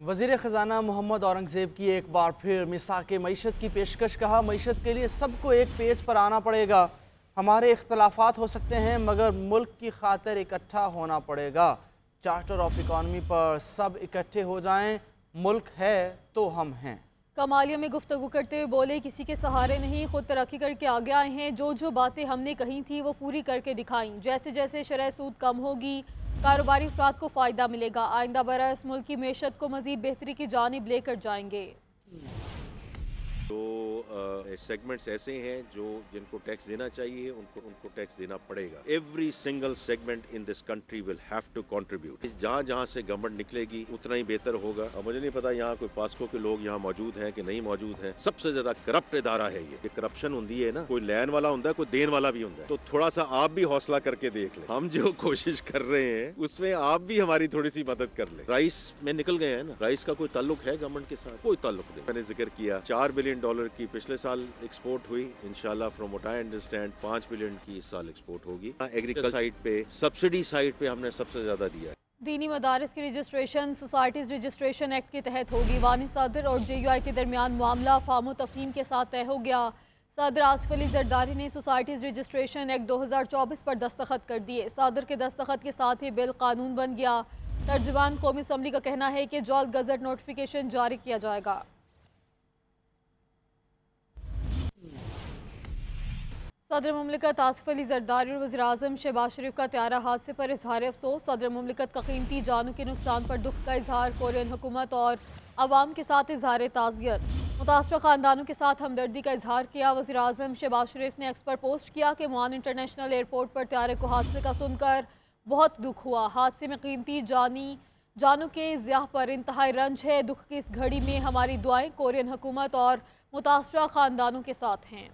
وزیر خزانہ محمد اورنگزیب کی ایک بار پھر میثاق معیشت کی پیشکش، کہا معیشت کے لیے سب کو ایک پیج پر آنا پڑے گا، ہمارے اختلافات ہو سکتے ہیں مگر ملک کی خاطر اکٹھا ہونا پڑے گا، چارٹر آف اکانومی پر سب اکٹھے ہو جائیں، ملک ہے تو ہم ہیں۔ کمالیہ میں گفتگو کرتے ہوئے بولے کسی کے سہارے نہیں، خود ترقی کر کے آگے آئے ہیں، جو باتیں ہم نے کہی تھی وہ پوری کر کے دکھائیں، جیسے جیسے شرح سود کم ہوگی کاروباری افراد کو فائدہ ملے گا، آئندہ برس ملک کی معیشت کو مزید بہتری کی جانب لے کر جائیں گے۔ سیگمنٹس ایسے ہیں جن کو ٹیکس دینا چاہیے ان کو ٹیکس دینا پڑے گا۔ Every single segment in this country will have to contribute. جہاں سے گورنمنٹ نکلے گی اتنا ہی بہتر ہوگا۔ اور مجھے نہیں پتا یہاں کوئی پاسکو کے لوگ یہاں موجود ہیں کہ نہیں موجود ہیں۔ سب سے زیادہ کرپٹ ادارہ ہے یہ کرپشن ہوندی ہے نا، کوئی لین والا ہوتا ہے، کوئی دین والا بھی ہوتا ہے، تو تھوڑا سا آپ بھی حوصلہ کر کے دیکھ لیں۔ ہم جو کوشش کر رہے ہیں اس میں آپ بھی ہماری تھوڑی سی مدد کر لیں۔ رائس میں نکل گئے ہیں نا، رائس کا کوئی تعلق ہے گورنمنٹ کے ساتھ؟ کوئی تعلق نہیں۔ میں نے ذکر کیا $4 بلین کی پچھلے سال ایکسپورٹ ہوئی، انشاءاللہ from what I understand 5 billion کی اس سال ایکسپورٹ ہوگی۔ ایگریکلچر سائٹ پہ سبسڈی سائٹ پہ ہم نے سب سے زیادہ دیا ہے۔ دینی مدارس کی رجسٹریشن سوسائٹیز رجسٹریشن ایکٹ کے تحت ہوگی، وانی صدر اور جے یو آئی کے درمیان معاملہ فہم و تفہیم کے ساتھ طے ہو گیا۔ صدر آصف علی زرداری نے سوسائٹیز رجسٹریشن ایکٹ 2024 پر دستخط کر دیے، صدر کے دستخط کے ساتھ ہی بل قانون بن گیا۔ ترجمان قومی اسمبلی کا کہنا ہے کہ جلد گزٹ نوٹیفیکیشن جاری کیا جائے گا۔ صدر مملکت آصف علی زرداری اور وزیراعظم شہباز شریف کا طیارہ حادثے پر اظہار افسوس، صدر مملکت کا قیمتی جانوں کے نقصان پر دکھ کا اظہار، کورین حکومت اور عوام کے ساتھ اظہار تعزیت، متاثرہ خاندانوں کے ساتھ ہمدردی کا اظہار کیا۔ وزیراعظم شہباز شریف نے ایکس پر پوسٹ کیا کہ معان انٹرنیشنل ایئرپورٹ پر طیارے کو حادثے کا سن کر بہت دکھ ہوا، حادثے میں قیمتی جانوں کے ضیاع پر انتہائی رنج ہے، دکھ کی اس گھڑی میں ہماری دعائیں کورین حکومت اور متاثرہ خاندانوں کے ساتھ ہیں۔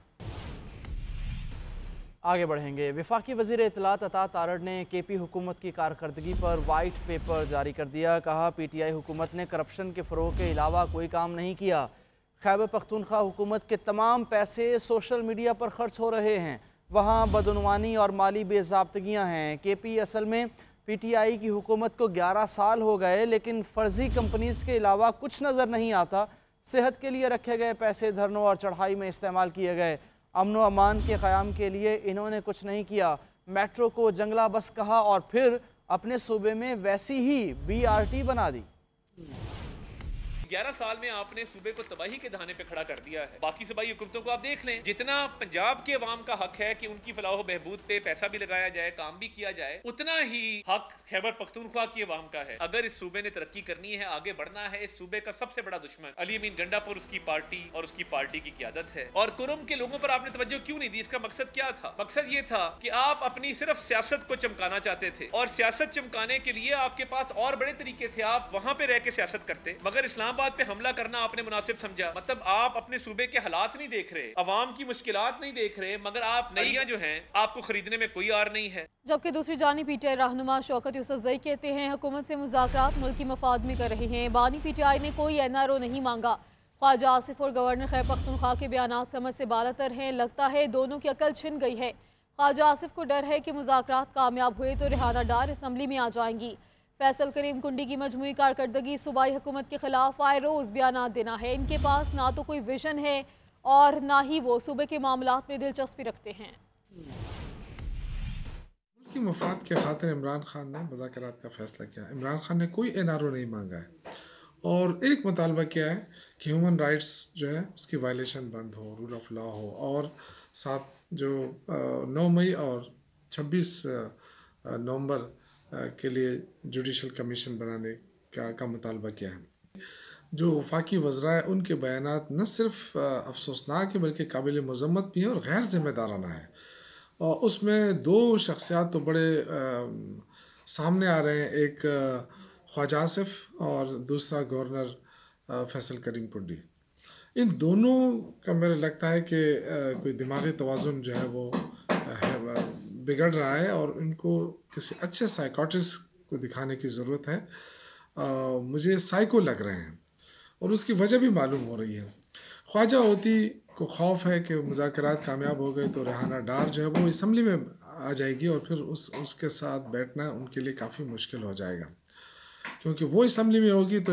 آگے بڑھیں گے۔ وفاقی وزیر اطلاعات عطا تارڑ نے کے پی حکومت کی کارکردگی پر وائٹ پیپر جاری کر دیا، کہا پی ٹی آئی حکومت نے کرپشن کے فروغ کے علاوہ کوئی کام نہیں کیا، خیبر پختونخوا حکومت کے تمام پیسے سوشل میڈیا پر خرچ ہو رہے ہیں، وہاں بدعنوانی اور مالی بے ضابطگیاں ہیں۔ کے پی اصل میں پی ٹی آئی کی حکومت کو 11 سال ہو گئے لیکن فرضی کمپنیز کے علاوہ کچھ نظر نہیں آتا، صحت کے لیے رکھے گئے پیسے دھرنوں اور چڑھائی میں استعمال کیے گئے، امن و امان کے قیام کے لیے انہوں نے کچھ نہیں کیا، میٹرو کو جنگلہ بس کہا اور پھر اپنے صوبے میں ویسی ہی بی آر ٹی بنا دی۔ 11 سال میں آپ نے صوبے کو تباہی کے دہانے پہ کھڑا کر دیا ہے۔ باقی صوبائی حکومتوں کو آپ دیکھ لیں، جتنا پنجاب کے عوام کا حق ہے کہ ان کی فلاح و بہبود پہ پیسہ بھی لگایا جائے، کام بھی کیا جائے، اتنا ہی حق خیبر پختونخوا کی عوام کا ہے۔ اگر اس صوبے نے ترقی کرنی ہے، آگے بڑھنا ہے، اس صوبے کا سب سے بڑا دشمن علی امین گنڈا پور اس کی پارٹی اور اس کی پارٹی کی قیادت ہے۔ اور کرم کے لوگوں پر آپ نے توجہ کیوں نہیں دی؟ اس کا مقصد کیا تھا؟ مقصد یہ تھا کہ آپ اپنی صرف سیاست کو چمکانا چاہتے تھے، اور سیاست چمکانے کے لیے آپ کے پاس اور بڑے طریقے تھے، آپ وہاں پہ رہ کے سیاست کرتے، مگر اسلام آباد پہ حملہ کرنا آپ نے مناسب سمجھا۔ مطلب آپ اپنے صوبے کے حالات نہیں دیکھ رہے، عوام کی مشکلات نہیں دیکھ رہے، مگر آپ نئیاں جو ہیں آپ کو خریدنے میں کوئی آر نہیں ہے۔ جبکہ دوسری جانب پی ٹی آئی رہنما شوکت یوسفزئی کہتے ہیں حکومت سے مذاکرات ملکی مفاد میں کر رہے ہیں، بانی پی ٹی آئی نے کوئی این آر او نہیں مانگا۔ خواجہ آصف اور گورنر خیبر پختونخوا کے بیانات سمجھ سے بالاتر ہیں، لگتا ہے دونوں کی عقل چھن گئی ہے۔ خواجہ آصف کو ڈر ہے کہ مذاکرات کامیاب ہوئے تو ریحانہ ڈار اسمبلی میں آ جائیں گی۔ فیصل کریم کنڈی کی مجموعی کارکردگی صوبائی حکومت کے خلاف آئے روز بیانات دینا ہے، ان کے پاس نہ تو کوئی ویژن ہے اور نہ ہی وہ صوبے کے معاملات میں دلچسپی رکھتے ہیں۔ ملک کی مفاد کے خاطر عمران خان نے مذاکرات کا فیصلہ کیا۔ عمران خان نے کوئی این آر او نہیں مانگا ہے، اور ایک مطالبہ کیا ہے کہ ہیومن رائٹس جو ہے اس کی وائلیشن بند ہو، رول آف لا ہو، اور ساتھ جو 9 مئی اور 26 نومبر کے لیے جوڈیشل کمیشن بنانے کا مطالبہ کیا ہے۔ جو وفاقی وزراء ہیں ان کے بیانات نہ صرف افسوسناک ہیں بلکہ قابل مذمت بھی ہیں اور غیر ذمہ دارانہ ہیں، اور اس میں 2 شخصیات تو بڑے سامنے آ رہے ہیں، ایک خواجہ آصف اور دوسرا گورنر فیصل کریم کنڈی۔ ان دونوں کا میرے لگتا ہے کہ کوئی دماغی توازن جو ہے وہ بگڑ رہا ہے، اور ان کو کسی اچھے سائیکاٹرسٹ کو دکھانے کی ضرورت ہے۔ مجھے سائیکو لگ رہے ہیں، اور اس کی وجہ بھی معلوم ہو رہی ہے۔ خواجہ ہوتی کو خوف ہے کہ مذاکرات کامیاب ہو گئے تو ریحانہ ڈار جو ہے وہ اسمبلی میں آ جائے گی، اور پھر اس کے ساتھ بیٹھنا ان کے لیے کافی مشکل ہو جائے گا، کیونکہ وہ اسمبلی میں ہوگی تو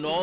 9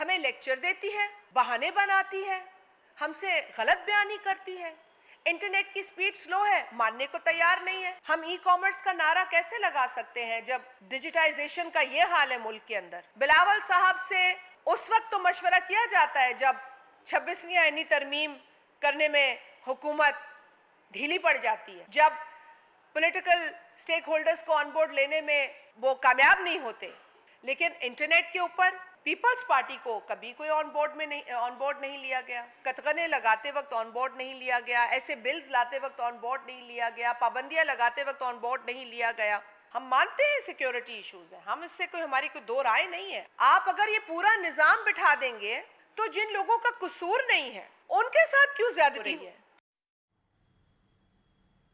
ہمیں لیکچر دیتی ہے، بہانے بناتی ہے، ہم سے غلط بیانی کرتی ہے، انٹرنیٹ کی سپیڈ سلو ہے، ماننے کو تیار نہیں ہے۔ ہم ای کامرس کا نعرہ کیسے لگا سکتے ہیں جب ڈیجیٹائزیشن کا یہ حال ہے ملک کے اندر؟ بلاول صاحب سے اس وقت تو مشورہ کیا جاتا ہے جب 26ویں آئینی ترمیم کرنے میں حکومت ڈھیلی پڑ جاتی ہے، جب پولیٹیکل سٹیک ہولڈرز کو آن بورڈ لینے میں وہ کامیاب نہیں ہوتے، لیکن انٹرنیٹ کے اوپر پیپلز پارٹی کو کبھی کوئی آن بورڈ نہیں لیا گیا، کتغنے لگاتے وقت آن بورڈ نہیں لیا گیا، ایسے بلز لاتے وقت آن بورڈ نہیں لیا گیا، پابندیاں لگاتے وقت آن بورڈ نہیں لیا گیا۔ ہم مانتے ہیں سیکیورٹی ایشوز ہیں، ہم اس سے ہماری کوئی دو رائے نہیں ہے۔ آپ اگر یہ پورا نظام بٹھا دیں گے تو جن لوگوں کا قصور نہیں ہے ان کے ساتھ کیوں زیادتی ہے؟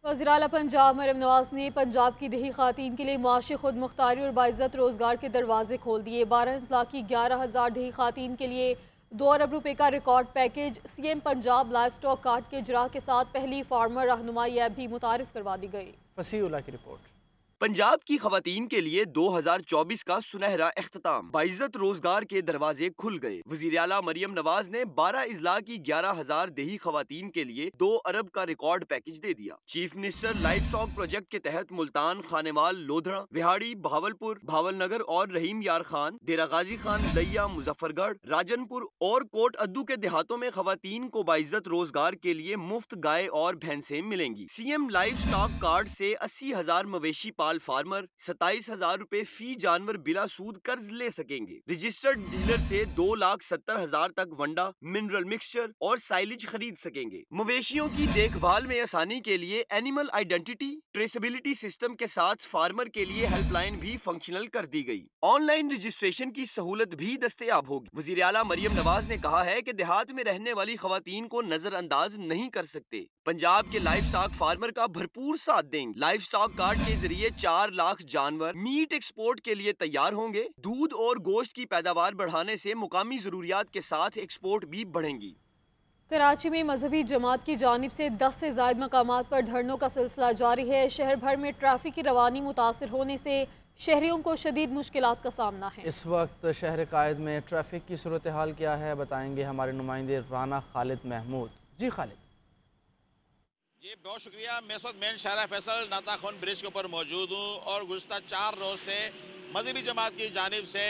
وزیر اعلیٰ پنجاب مریم نواز نے پنجاب کی دیہی خواتین کے لیے معاشی خود مختاری اور باعزت روزگار کے دروازے کھول دیے۔ 12 اضلاع کی 11,000 دیہی خواتین کے لیے 2 ارب روپے کا record package, C M Punjab livestock card کے اجراء کے ساتھ پہلی فارمر رہنمائی ایپ بھی متعارف کروا دی گئی۔ فصیح اللہ کی رپورٹ۔ پنجاب کی خواتین کے لیے 2024 کا سنہرا اختتام، باعزت روزگار کے دروازے کھل گئے۔ وزیر اعلیٰ مریم نواز نے 12 اضلاع کی 11,000 دیہی خواتین کے لیے 2 ارب کا ریکارڈ پیکج دے دیا۔ Chief minister life stock project کے تحت ملتان، خانیوال، لودھڑا، وہاڑی، بہاولپور، بھاول نگر اور رحیم یار خان، ڈیرہ غازی خان، لیا، مظفر گڑھ، راجن پور اور کوٹ ادو کے دیہاتوں میں خواتین کو باعزت روزگار کے لیے مفت گائے اور بھینسیں ملیں گی۔ C M livestock card سے 80,000 مویشی فارمر 27,000 روپے فی جانور بلا سود قرض لے سکیں گے۔ رجسٹرڈ ڈیلر سے 2,70,000 تک ونڈا، منرل مکسچر اور سائلج خرید سکیں گے۔ مویشیوں کی دیکھ بھال میں آسانی کے لیے اینیمل آئیڈینٹی ٹریسیبلٹی سسٹم کے ساتھ فارمر کے لیے ہیلپ لائن بھی فنکشنل کر دی گئی۔ آن لائن رجسٹریشن کی سہولت بھی دستیاب ہوگی۔ وزیر اعلیٰ مریم نواز نے کہا ہے کہ دیہات میں رہنے والی خواتین کو نظر انداز نہیں کر سکتے۔ پنجاب کے لائف سٹاک فارمر کا بھرپور ساتھ دیں گے۔ لائف سٹاک کارڈ کے ذریعے 4 لاکھ جانور میٹ ایکسپورٹ کے لیے تیار ہوں گے۔ دودھ اور گوشت کی پیداوار بڑھانے سے مقامی ضروریات کے ساتھ ایکسپورٹ بھی بڑھیں گی۔ کراچی میں مذہبی جماعت کی جانب سے 10 سے زائد مقامات پر دھرنوں کا سلسلہ جاری ہے۔ شہر بھر میں ٹریفک کی روانی متاثر ہونے سے شہریوں کو شدید مشکلات کا سامنا ہے۔ اس وقت شہر قائد میں ٹریفک کی صورتحال کیا ہے، بتائیں گے ہمارے نمائندے رانا خالد محمود۔ جی خالد۔ جی بہت شکریہ۔ میں اس وقت مین شاہراہ فیصل ناتا خون برج کے اوپر موجود ہوں اور گزشتہ 4 روز سے مذہبی جماعت کی جانب سے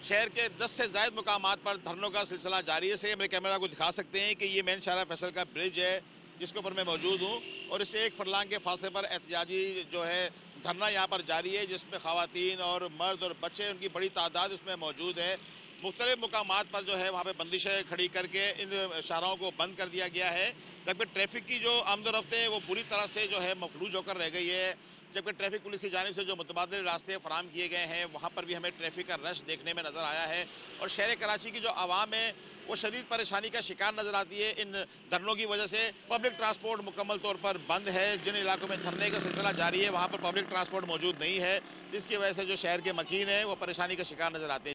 شہر کے 10 سے زائد مقامات پر دھرنوں کا سلسلہ جاری ہے۔ میرے کیمرہ کو دکھا سکتے ہیں کہ یہ مین شاہراہ فیصل کا برج ہے جس کے اوپر میں موجود ہوں اور اس سے 1 فرلانگ کے فاصلے پر احتجاجی جو ہے دھرنا یہاں پر جاری ہے، جس میں خواتین اور مرد اور بچے ان کی بڑی تعداد اس میں موجود ہے۔ مختلف مقامات پر جو ہے وہاں پہ بندشیں کھڑی کر کے ان شاہراہوں کو بند کر دیا گیا ہے، جبکہ ٹریفک کی جو آمد و رفت ہے وہ پوری طرح سے جو ہے مفلوج ہو کر رہ گئی ہے، جبکہ ٹریفک پولیس کی جانب سے جو متبادل راستے فراہم کیے گئے ہیں وہاں پر بھی ہمیں ٹریفک کا رش دیکھنے میں نظر آیا ہے اور شہر کراچی کی جو عوام ہے وہ شدید پریشانی کا شکار نظر آتی ہے ان دھرنوں کی وجہ سے۔ پبلک ٹرانسپورٹ مکمل طور پر بند ہے، جن علاقوں میں دھرنے کا سلسلہ جاری ہے وہاں پر پبلک ٹرانسپورٹ موجود نہیں ہے، جس کی وجہ سے جو شہر کے مکین ہیں وہ پریشانی کا شکار نظر آتے ہیں۔